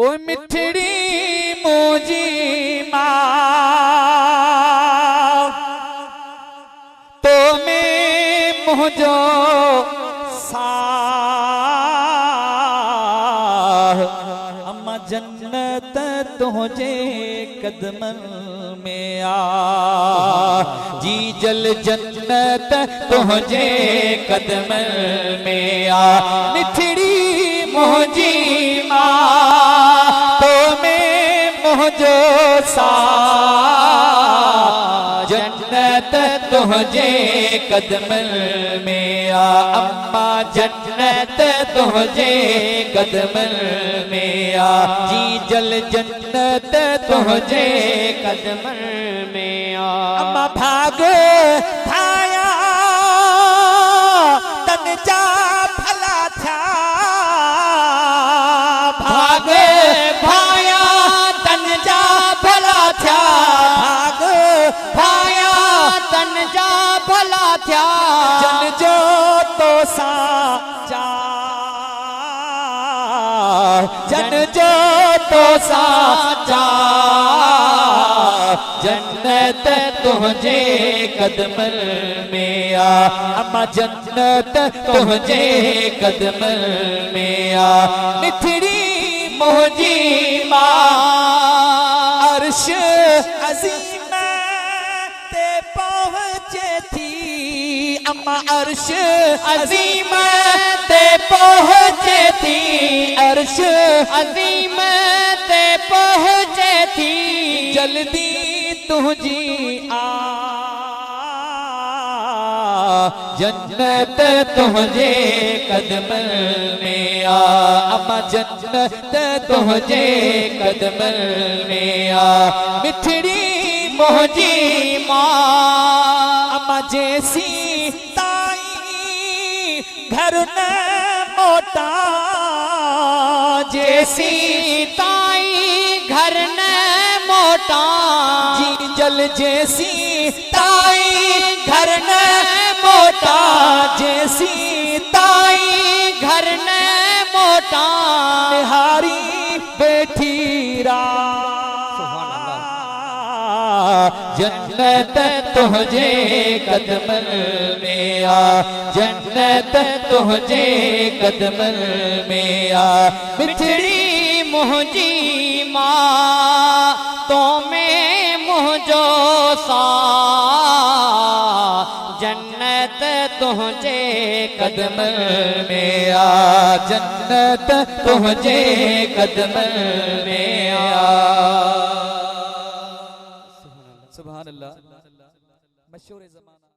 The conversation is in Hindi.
ओ मिठड़ी मोजी माँ तो में मुझो साह अम्मा जन्नत तुझे कदमन में आ जी जल जन्नत तुझे कदमन में आ मिठड़ी मोजी माँ तो में मुझो सा जन्नत तुझे कदमन में आ अम्मा जन्नत तुझे कदमन में आ जी जल जन्नत तुझे कदमन में आ अम्मा भाग थाया तन जा भला था भाग भाया तन जा भला था भाग भाया तन जा भला था जन जो तो सा जा जन जो तो सा जा जन्नत तुझे कदमन में आ अम्मा जन्नत तुझे कदमन में आ मिठड़ी मोजी माँ अर्श अज़ीम ते पहुँचे थी अम्मा अर्श अज़ीम ते पहुँचे थी अर्श अज़ीम ते पहुँचे थी जल्दी तुझी आ जन्नत तुझे कदमन में आ अम्मा जन्नत तुझे कदमन में आ मिठड़ी मोजी माँ अम्मा जैसी ताई घर न मोटा जैसी ताई घर न मोटा जी जल जैसी ताई घर न मोटा जैसी ताई घर न मोटा निहारी बैठी रा जन्नत तुझे कदमन में आ जन्नत तुझे कदमन में आ मिठड़ी मोजी माँ तो में मुझो सा जन्नत तुझे कदमन में आ जन्नत तुझे कदमन में आ सुभान अल्लाह मशहूर ज़माना।